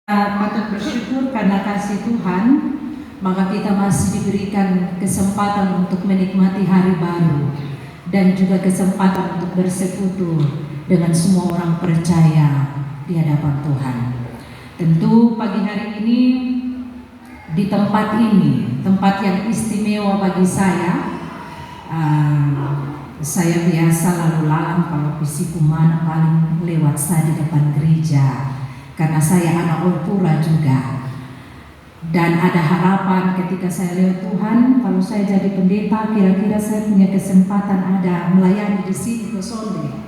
Patut bersyukur karena kasih Tuhan, maka kita masih diberikan kesempatan untuk menikmati hari baru dan juga kesempatan untuk bersekutu dengan semua orang percaya di hadapan Tuhan. Tentu pagi hari ini di tempat ini, tempat yang istimewa bagi saya biasa lalu lalang kalau visiku mana paling lewat saya di depan gereja. Karena saya anak Olpura juga, dan ada harapan ketika saya lewat Tuhan, kalau saya jadi pendeta, kira-kira saya punya kesempatan ada melayani di sini ke Sonde.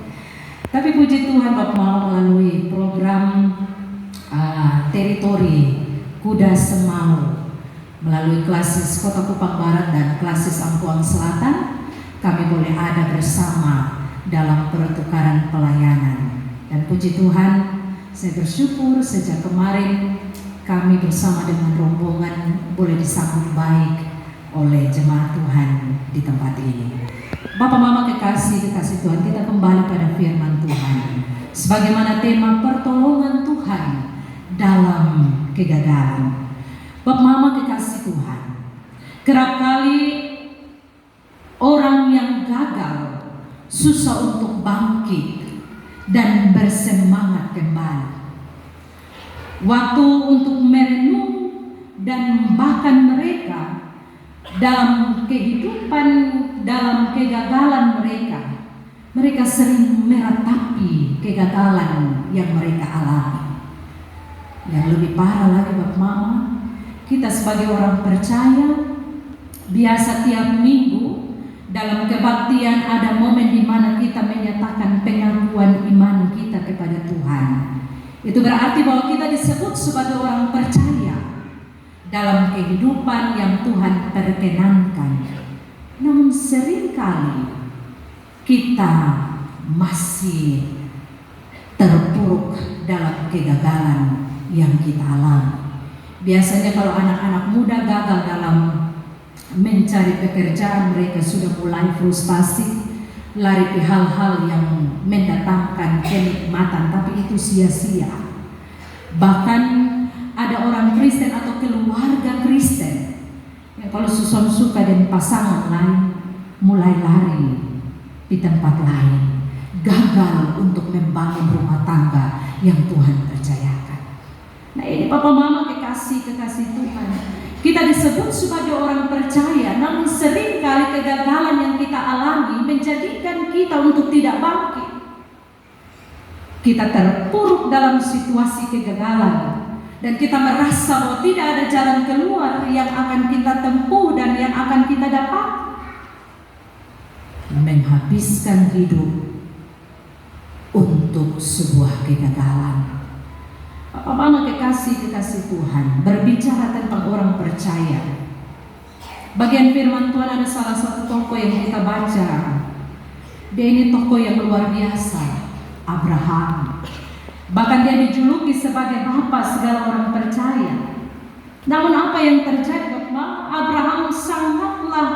Tapi puji Tuhan, Bapak mau melalui program teritori Kuda Semau, melalui klasis Kota Kupang Barat dan klasis Ampuang Selatan, kami boleh ada bersama dalam pertukaran pelayanan. Dan puji Tuhan, saya bersyukur sejak kemarin kami bersama dengan rombongan boleh disambut baik oleh jemaat Tuhan di tempat ini. Bapak Mama kekasih Tuhan, kita kembali pada firman Tuhan. Sebagaimana tema pertolongan Tuhan dalam kegagalan. Bapak Mama kekasih Tuhan, kerap kali orang yang gagal susah untuk bangkit dan bersemangat kembali. Waktu untuk merenung dan bahkan mereka dalam kehidupan, dalam kegagalan mereka sering meratapi kegagalan yang mereka alami. Yang lebih parah lagi Bapak Mama, kita sebagai orang percaya biasa tiap minggu dalam kebaktian ada momen di mana kita menyatakan pengakuan iman kita kepada Tuhan. Itu berarti bahwa kita disebut sebagai orang percaya dalam kehidupan yang Tuhan perkenankan. Namun seringkali kita masih terpuruk dalam kegagalan yang kita alami. Biasanya kalau anak-anak muda gagal dalam mencari pekerjaan, mereka sudah mulai frustasi, lari ke hal-hal yang mendatangkan kenikmatan, tapi itu sia-sia. Bahkan ada orang Kristen atau keluarga Kristen yang kalau suka dan pasangan lain mulai lari di tempat lain, gagal untuk membangun rumah tangga yang Tuhan percayakan. Nah ini Papa Mama kekasih Tuhan, kita disebut sebagai orang percaya, namun seringkali kegagalan yang kita alami menjadikan kita untuk tidak bangkit. Kita terpuruk dalam situasi kegagalan dan kita merasa bahwa tidak ada jalan keluar yang akan kita tempuh dan yang akan kita dapat. Menghabiskan hidup untuk sebuah kegagalan. Bapak Mama kekasih Tuhan, berbicara tentang orang percaya. Bagian firman Tuhan ada salah satu tokoh yang kita baca. Dia ini tokoh yang luar biasa, Abraham. Bahkan dia dijuluki sebagai bapa segala orang percaya. Namun apa yang terjadi Bapak? Abraham sangatlah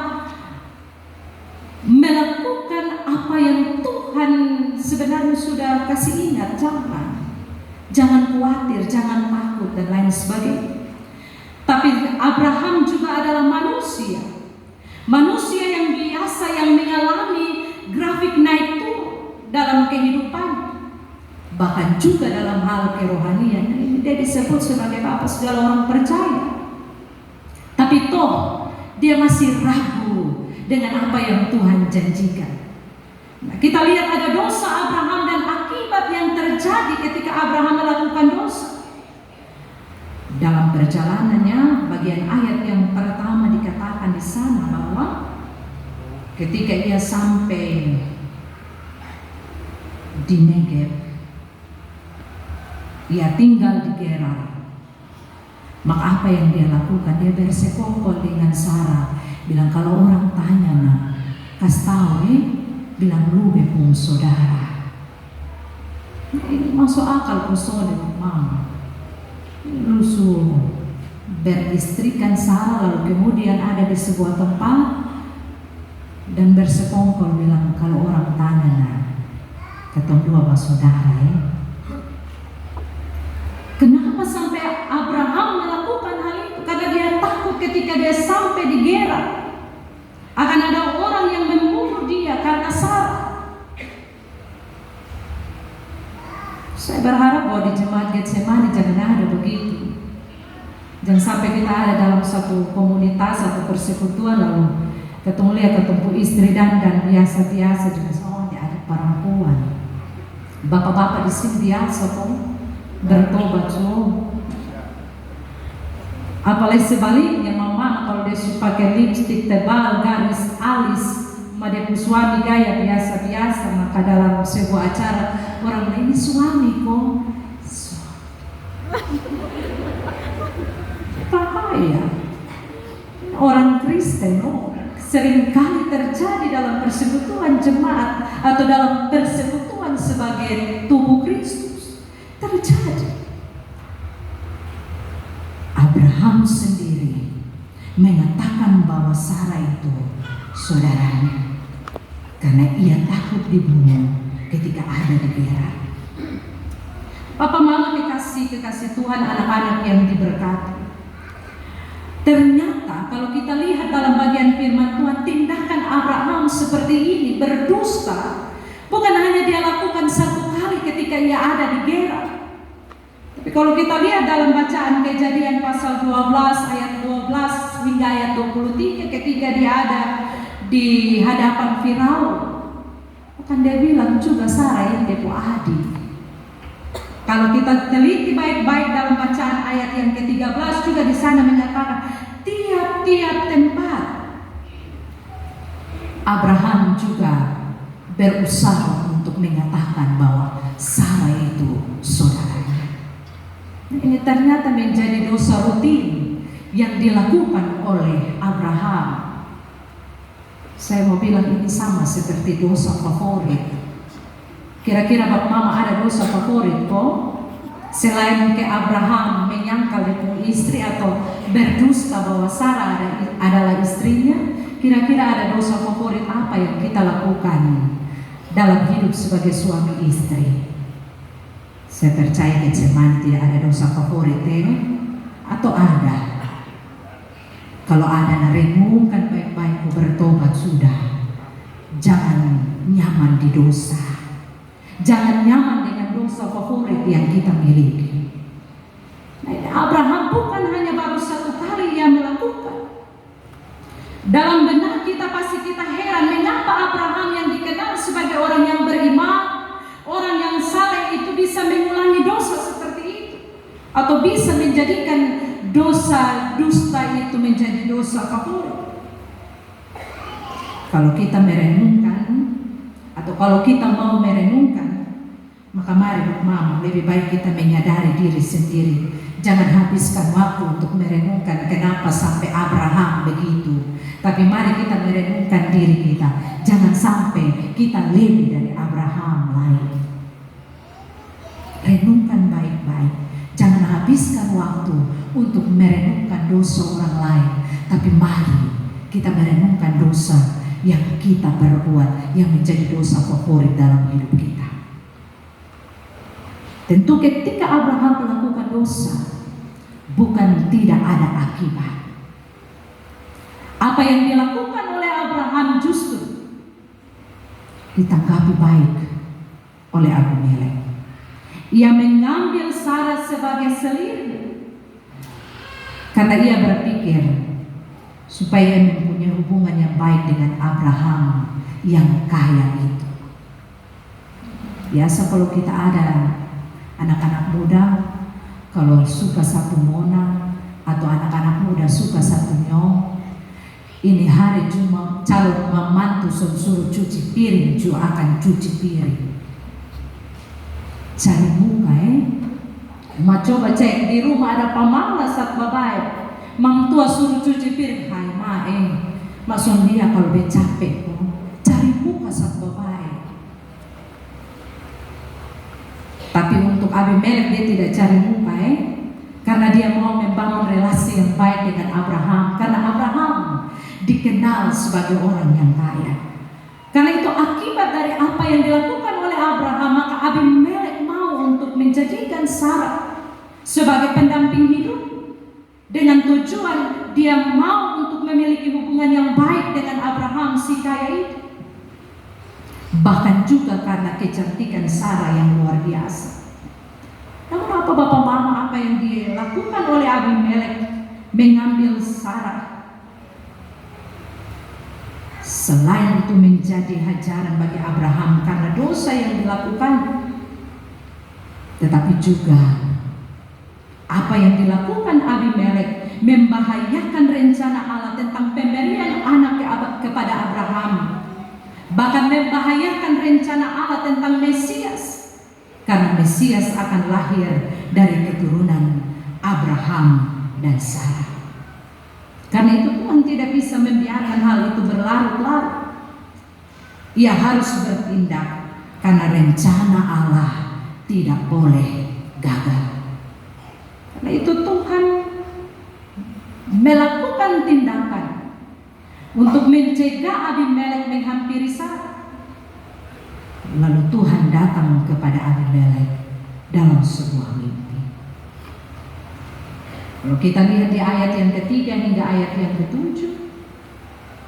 melakukan apa yang Tuhan sebenarnya sudah kasih ingat, jangan khawatir, jangan takut dan lain sebagainya. Tapi Abraham juga adalah manusia yang biasa, yang mengalami grafik naik turun dalam kehidupan, bahkan juga dalam hal kerohanian. Ini dia disebut sebagai bapa segala orang percaya. Tapi toh dia masih ragu dengan apa yang Tuhan janjikan. Nah, kita lihat ada dosa Abraham dan akibat yang terjadi ketika Abraham melakukan dosa. Dalam perjalanannya, bagian ayat yang pertama dikatakan di sana bahwa ketika ia sampai di Negev, ia tinggal di Gerar. Maka apa yang dia lakukan? Dia bersekongkol dengan Sarah, bilang kalau orang tanya nak, kas tahu bilang lu bepung saudara. Ini masuk akal saudara Mama. Lu beristrikan Sarah lalu kemudian ada di sebuah tempat dan bersekongkol bilang kalau orang tanya nah, ketemu dua bersaudara ya. Kenapa sampai supaya Abraham melakukan hal itu? Karena dia takut ketika dia sampai di Gerar akan ada orang yang membunuh dia karena Sarah. Saya berharap bahwa di jemaat Getsemani jangan ada begitu. Jangan sampai kita ada dalam satu komunitas atau persekutuan lalu ketemu istri dan biasa-biasa juga. Oh, ada perempuan. Bapak-bapak di sini biasa kok bertobat Apalagi sebaliknya mama kalau dia suka pakai lipstik tebal, garis alis, dia suami gaya biasa-biasa, maka dalam sebuah acara orang bilang, ini suami kok. Bahaya. Orang Kristen seringkali terjadi dalam persekutuan jemaat atau dalam persekutuan sebagai tubuh Kristus. Terjadi. Abraham sendiri mengatakan bahwa Sarah itu saudaranya karena ia takut dibunuh ketika ada di Gerar. Papa mama kekasih Tuhan, anak-anak yang diberkati. Ternyata kalau kita lihat dalam bagian firman Tuhan, tindakan Abraham seperti ini berdusta bukan hanya dia lakukan satu kali ketika ia ada di Gerar. Tapi kalau kita lihat dalam bacaan Kejadian pasal 12 ayat 12 hingga ayat 23 ketika dia ada di hadapan Firaun, kan dia bilang juga Sarah yang depo adik. Kalau kita teliti baik-baik dalam bacaan ayat yang ke-13 juga di sana menyatakan tiap-tiap tempat Abraham juga berusaha untuk menyatakan bahwa Sarah itu saudaranya. Ini ternyata menjadi dosa rutin yang dilakukan oleh Abraham. Saya mau bilang ini sama seperti dosa favorit. Kira-kira Bapak Mama ada dosa favorit kok? Selain ke Abraham menyangkal dengan istri atau berdusta bahwa Sarah adalah istrinya, kira-kira ada dosa favorit apa yang kita lakukan dalam hidup sebagai suami istri? Saya percaya Getsemani tidak ada dosa favorit atau ada? Kalau ada, renungkan baik-baik, bertobat sudah. Jangan nyaman di dosa. Jangan nyaman dengan dosa favorit yang kita miliki. Nah, Abraham bukan hanya baru satu kali yang melakukan. Dalam benak kita pasti kita heran mengapa Abraham yang dikenal sebagai orang yang beriman, orang yang saleh itu bisa mengulangi dosa seperti itu, atau bisa menjadikan dosa dusta itu menjadi dosa favorit. Kalau kita merenungkan atau kalau kita mau merenungkan, maka mari Mama, lebih baik kita menyadari diri sendiri. Jangan habiskan waktu untuk merenungkan kenapa sampai Abraham begitu. Tapi mari kita merenungkan diri kita. Jangan sampai kita lebih dari Abraham lain. Renungkan baik-baik. Jangan habiskan waktu untuk merenungkan dosa orang lain. Tapi mari kita merenungkan dosa yang kita perbuat, yang menjadi dosa favorit dalam hidup kita. Tentu ketika Abraham melakukan dosa, bukan tidak ada akibat. Apa yang dilakukan oleh Abraham justru ditanggapi baik oleh Abimelek. Ia mengambil Sarah sebagai selirnya karena ia berpikir supaya mempunyai hubungan yang baik dengan Abraham yang kaya itu. Biasa kalau kita ada anak-anak muda, kalau suka satu mona atau anak-anak muda suka satu nyong, ini hari cuma calon membantu suruh cuci piring, juga akan cuci piring. Cari muka Ma coba cek di rumah ada pamalas saat babai. Mang tua suruh cuci piring, hai ma maksud dia kalau dia capek cari muka saat babai. Tapi untuk Abimelek dia tidak cari muka karena dia mau membangun relasi yang baik dengan Abraham. Karena Abraham dikenal sebagai orang yang kaya. Karena itu akibat dari apa yang dilakukan oleh Abraham, maka Abimelek mau untuk menjadikan Sarah sebagai pendamping hidup, dengan tujuan dia mau untuk memiliki hubungan yang baik dengan Abraham si kaya itu. Bahkan juga karena kecantikan Sarah yang luar biasa. Namun apa bapak mama, apa yang dilakukan oleh Abimelek mengambil Sarah, selain itu menjadi hajaran bagi Abraham karena dosa yang dilakukan, tetapi juga apa yang dilakukan Abimelek membahayakan rencana Allah tentang pemberian anak kepada Abraham, bahkan membahayakan rencana Allah tentang Mesias, karena Mesias akan lahir dari keturunan Abraham dan Sarah. Karena itu Tuhan tidak bisa membiarkan hal itu berlarut-larut. Ia harus bertindak karena rencana Allah tidak boleh gagal. Karena itu Tuhan melakukan tindakan untuk mencegah Abimelek menghampiri Sarah. Lalu Tuhan datang kepada Abimelek dalam sebuah mimpi. Kalau kita lihat di ayat yang ketiga hingga ayat yang ketujuh,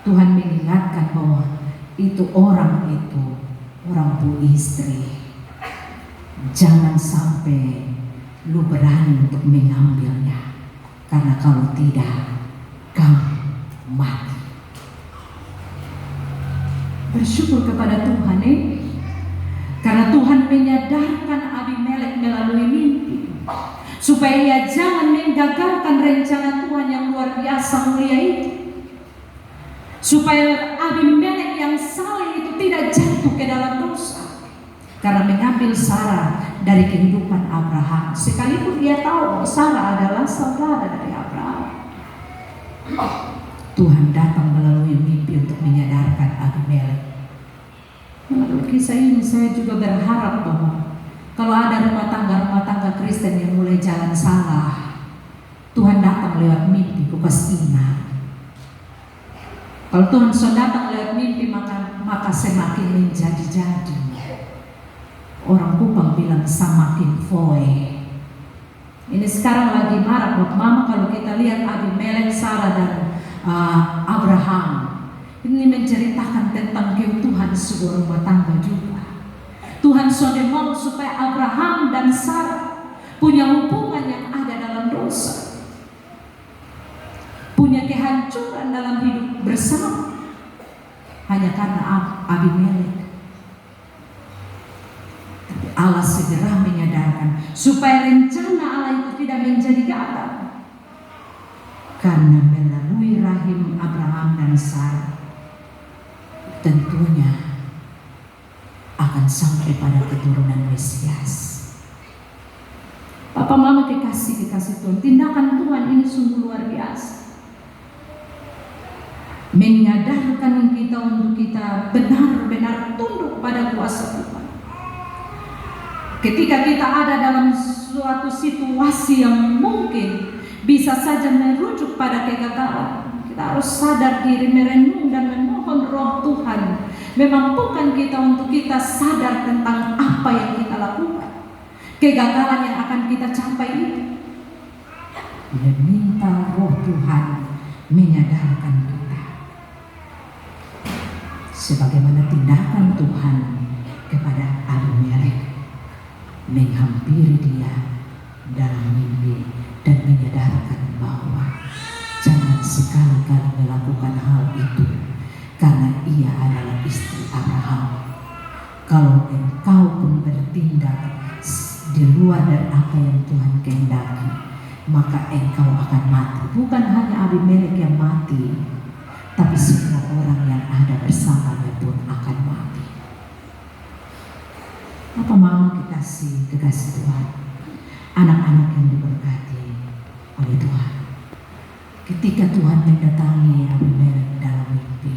Tuhan mengingatkan bahwa orang bu istri, jangan sampai lu berani untuk mengambilnya, karena kalau tidak kamu mati. Bersyukur kepada Tuhan karena Tuhan menyadarkan Abimelek melalui mimpi, supaya ia jangan menggagalkan rencana Tuhan yang luar biasa mulia itu, supaya Abimelek yang salah itu tidak jatuh ke dalam dosa karena mengambil Sarah dari kehidupan Abraham, sekalipun dia tahu bahwa Sarah adalah saudara dari Abraham. Tuhan datang melalui mimpi untuk menyadarkan Abimelek. Melalui kisah ini saya juga berharap bahwa kalau ada rumah tangga Kristen yang mulai jalan salah, Tuhan datang lewat mimpi, kupas ingat. Kalau Tuhan sudah datang lewat mimpi, maka semakin menjadi-jadi. Orang Kupang bilang semakin foe. Ini sekarang lagi marak buat mama kalau kita lihat Abimelek, Sarah dan Abraham. Ini menceritakan tentang keutuhan sebuah rumah tangga juga. Tuhan sudah mau supaya Abraham dan Sarah punya hubungan yang ada dalam dosa, punya kehancuran dalam hidup bersama, hanya karena Abimelek. Tapi Allah segera menyadarkan supaya rencana Allah itu tidak menjadi gagal, karena melalui rahim Abraham dan Sarah tentunya akan sampai pada keturunan Mesias. Papa mama kekasih Tuhan, tindakan Tuhan ini sungguh luar biasa, menyadarkan kita untuk kita benar-benar tunduk pada kuasa Tuhan. Ketika kita ada dalam suatu situasi yang mungkin bisa saja merujuk pada kegagalan, kita harus sadar diri, merenung dan memohon Roh Tuhan memampukan kita untuk kita sadar tentang apa yang kita lakukan, kegagalan yang akan kita capai itu. Meminta Roh Tuhan menyadarkan kita, sebagaimana tindakan Tuhan kepada Abimelek, menghampiri dia dalam mimpi dan menyadarkan bahwa jangan sekali-kali melakukan hal itu, karena ia adalah istri Abraham. Kalau engkau pun bertindak di luar dari apa yang Tuhan kehendaki, maka engkau akan mati. Bukan hanya Abimelek yang mati, tapi semua orang yang ada bersamanya pun akan mati. Apa mau kekasih Tuhan, anak-anak yang diberkati oleh Tuhan, ketika Tuhan mendatangi Abimelek dalam mimpi,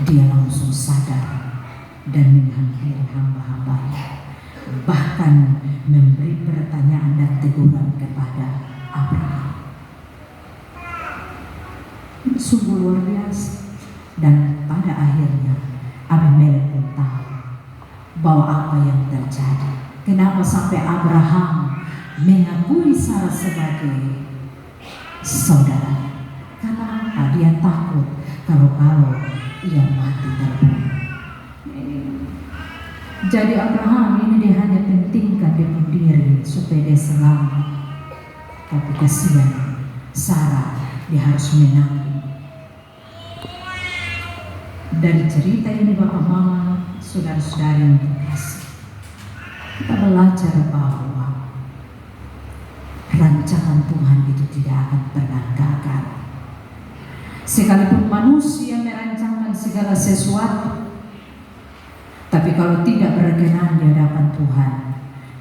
dia langsung sadar dan menghampiri hamba-hambanya, bahkan memberi pertanyaan dan teguran kepada Abraham. Sungguh luar biasa. Dan pada akhirnya Abimelek pun tahu bahwa apa yang terjadi, kenapa sampai Abraham mengakui Sarah sebagai saudara. Karena apa? Dia takut kalau ia mati terbunuh. Jadi Abraham ini dia hanya pentingkan dia diri supaya dia selamat. Tapi kasihan Sarah, dia harus menanggung. Dari cerita ini Bapak Mama, saudara-saudari yang terkasih, kita belajar bahwa rancangan Tuhan itu tidak akan pernah gagal. Sekalipun manusia merancangkan segala sesuatu, tapi kalau tidak berkenan di hadapan Tuhan,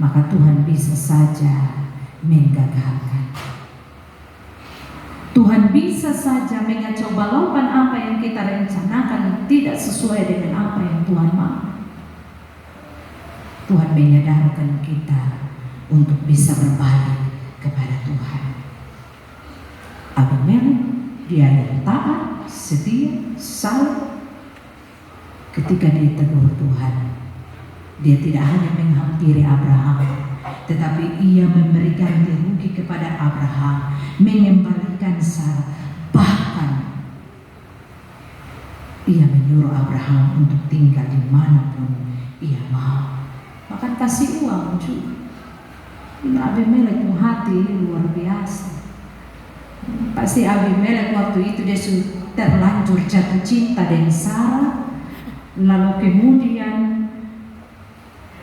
maka Tuhan bisa saja menggagalkan. Tuhan bisa saja mengacau balaukan apa yang kita rencanakan tidak sesuai dengan apa yang Tuhan mau. Tuhan menyadarkan kita untuk bisa berbalik kepada Tuhan. Abimelek, dia yang taat, setia, saleh. Ketika ditegur Tuhan, dia tidak hanya menghampiri Abraham, tetapi ia memberikan rugi kepada Abraham, mengembalikan Sarah, bahkan ia menyuruh Abraham untuk tinggal dimanapun ia mau, bahkan kasih uang juga. Ini Abimelek hati ini luar biasa. Pasti Abimelek waktu itu dia sudah terlanjur jatuh cinta dengan Sarah. Lalu kemudian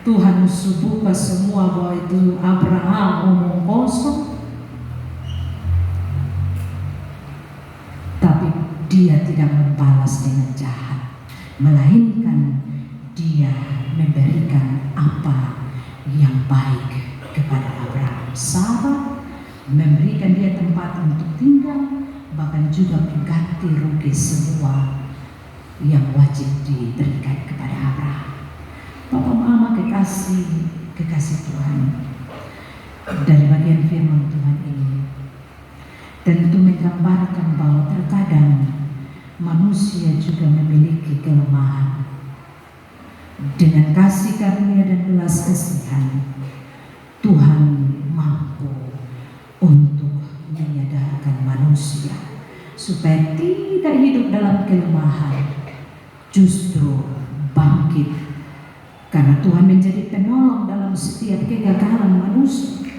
Tuhan buka semua bahwa itu Abraham omong kosong. Tapi dia tidak membalas dengan jahat, melainkan dia memberikan apa yang baik kepada Abraham. Sarah memberikan dia tempat untuk tinggal, bahkan juga mengganti rugi semua yang wajib diberikan kepada Abraham. Bapak Mama kekasih Tuhan, dari bagian firman Tuhan ini tentu menggambarkan bahwa terkadang manusia juga memiliki kelemahan. Dengan kasih karunia dan belas kasihan, Tuhan mampu untuk menyadarkan manusia supaya tidak hidup dalam kelemahan, justru bangkit, karena Tuhan menjadi penolong dalam setiap kegagalan manusia.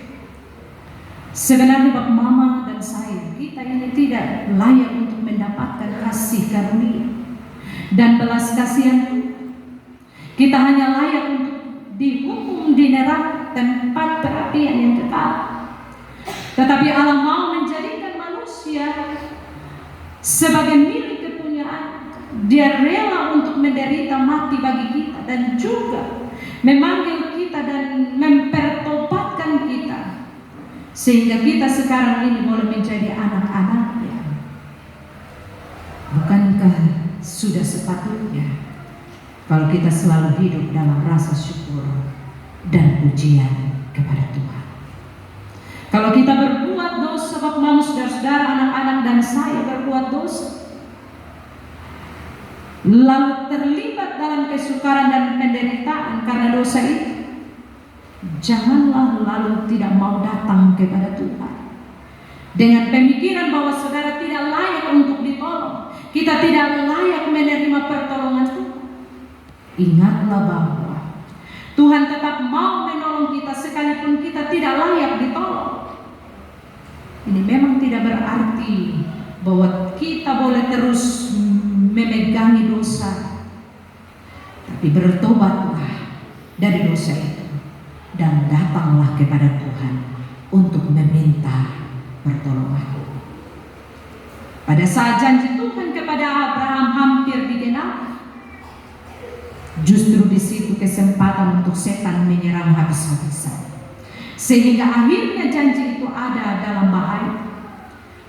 Sebenarnya Bapak Mama dan saya, kita ini tidak layak untuk mendapatkan kasih karunia dan belas kasihan Tuhan. Kita hanya layak untuk dihukum di neraka, tempat perapian yang kekal. Tetapi Allah mau menjadikan manusia sebagai milik kepunyaan. Dia rela untuk menderita mati bagi kita dan juga memanggil kita dan mempertobatkan kita, sehingga kita sekarang ini boleh menjadi anak-anaknya. Bukankah sudah sepatutnya kalau kita selalu hidup dalam rasa syukur dan pujian kepada Tuhan? Kalau kita berbuat dosa, Bapak Mama, saudara-saudara, anak-anak dan saya berbuat dosa, lalu terlibat dalam kesukaran dan penderitaan karena dosa itu, janganlah lalu tidak mau datang kepada Tuhan dengan pemikiran bahwa saudara tidak layak untuk ditolong, kita tidak layak menerima pertolongan Tuhan. Ingatlah bahwa Tuhan tetap mau menolong kita sekalipun kita tidak layak ditolong. Ini memang tidak berarti bahwa kita boleh terus memegangi dosa, tapi bertobatlah dari dosa itu dan datanglah kepada Tuhan untuk meminta pertolongan. Pada saat janji Tuhan kepada Abraham hampir digenapi, justru di situ kesempatan untuk setan menyerang habis-habisan, sehingga akhirnya janji itu ada dalam bahaya.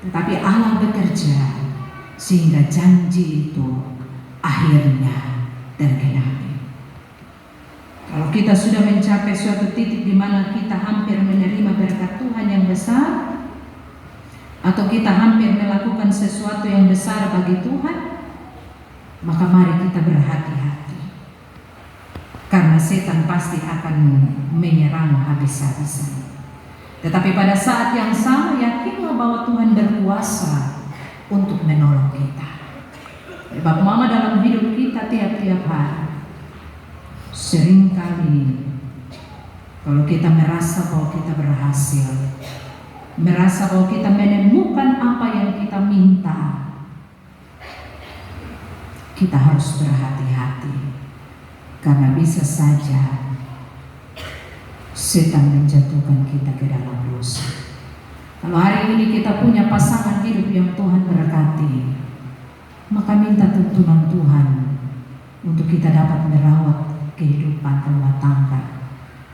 Tetapi Allah bekerja sehingga janji itu akhirnya tergenapi. Kalau kita sudah mencapai suatu titik di mana kita hampir menerima berkat Tuhan yang besar, atau kita hampir melakukan sesuatu yang besar bagi Tuhan, maka mari kita berhati-hati, karena setan pasti akan menyerang habis-habisan. Tetapi pada saat yang sama yakinlah bahwa Tuhan berkuasa untuk menolong kita. Bapak Mama, dalam hidup kita tiap-tiap hari, seringkali kalau kita merasa bahwa kita berhasil, merasa bahwa kita menemukan apa yang kita minta, kita harus berhati-hati, karena bisa saja setan menjatuhkan kita ke dalam dosa. Kalau hari ini kita punya pasangan hidup yang Tuhan berkati, maka minta tuntunan Tuhan untuk kita dapat merawat kehidupan rumah tangga.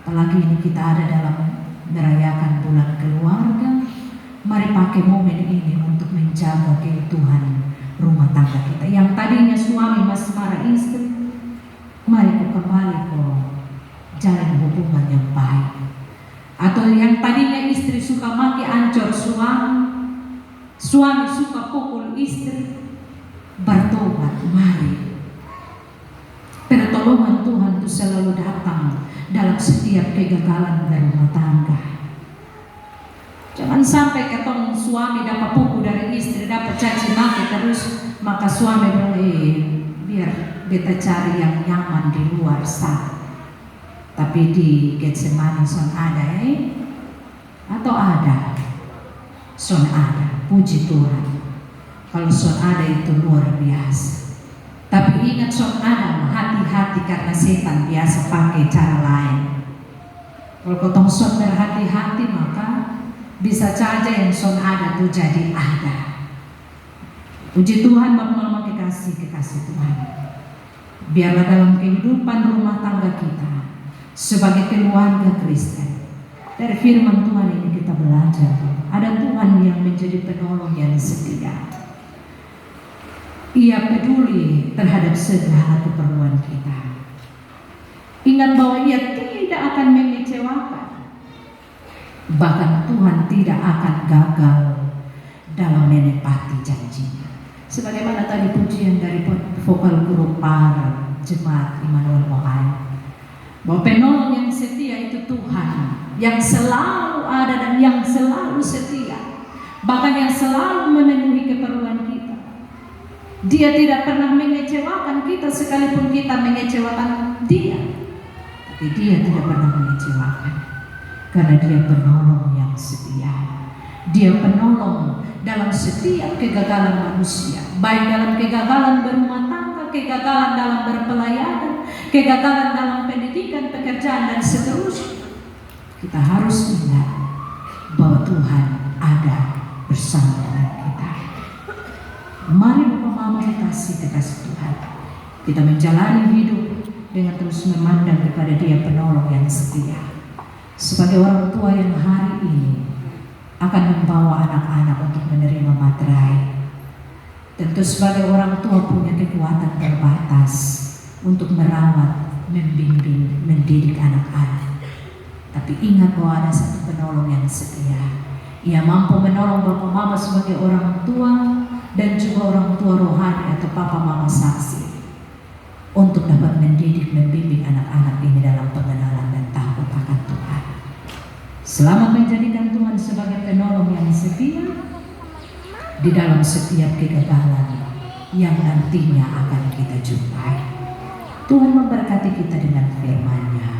Apalagi ini kita ada dalam merayakan bulan keluarga, mari pakai momen ini untuk menjaga keutuhan rumah tangga kita. Yang tadinya suami masih marah istri, mari kembali jalin hubungan yang baik. Atau yang tadinya istri suka maki ancor suami suka pukul istri, bertobat, mari. Pertolongan Tuhan itu selalu datang dalam setiap kegagalan berumah tangga. Jangan sampai ketemu suami dapat pukul dari istri, dapat caci maki terus, maka suami bilang, biar kita cari yang nyaman di luar sana. Tapi di Getsemani son ada atau ada? Son ada, puji Tuhan. Kalau son ada itu luar biasa. Tapi ingat son ada, hati-hati karena setan biasa pakai cara lain. Kalau ketemu son berhati-hati maka bisa saja yang son ada itu jadi ada. Puji Tuhan, Bapak Mama, kekasih Tuhan. Biarlah dalam kehidupan rumah tangga kita sebagai keluarga Kristen, dari firman Tuhan ini kita belajar ada Tuhan yang menjadi penolong yang setia. Ia peduli terhadap segala keperluan kita. Ingat bahwa Ia tidak akan mengecewakan. Bahkan Tuhan tidak akan gagal dalam menepati janjinya. Sebagaimana tadi pujian dari vokal guru para jemaat Immanuel Ohio, bahwa penolong yang setia itu Tuhan, yang selalu ada dan yang selalu setia, bahkan yang selalu memenuhi keperluan kita. Dia tidak pernah mengecewakan kita sekalipun kita mengecewakan Dia. Tapi Dia tidak pernah mengecewakan, karena Dia penolong yang setia. Dia penolong dalam setiap kegagalan manusia, baik dalam kegagalan berumah tangga, kegagalan dalam berpelayanan, kegagalan dalam pendidikan, pekerjaan, dan seterusnya. Kita harus ingat bahwa Tuhan ada bersama dengan kita. Mari Bapak Mama kekasih Tuhan, kita menjalani hidup dengan terus memandang kepada Dia penolong yang setia. Sebagai orang tua yang hari ini akan membawa anak-anak untuk menerima materai, tentu sebagai orang tua punya kekuatan terbatas untuk merawat, membimbing, mendidik anak-anak. Tapi ingat bahwa ada satu penolong yang setia. Ia mampu menolong Bapak Mama sebagai orang tua dan juga orang tua rohani atau Papa Mama saksi untuk dapat mendidik, membimbing anak-anak ini dalam pengenalan dan takut akan Tuhan. Selamat menjadikan Tuhan sebagai penolong yang setia di dalam setiap kegagalan yang nantinya akan kita jumpai. Tuhan memberkati kita dengan firman-Nya.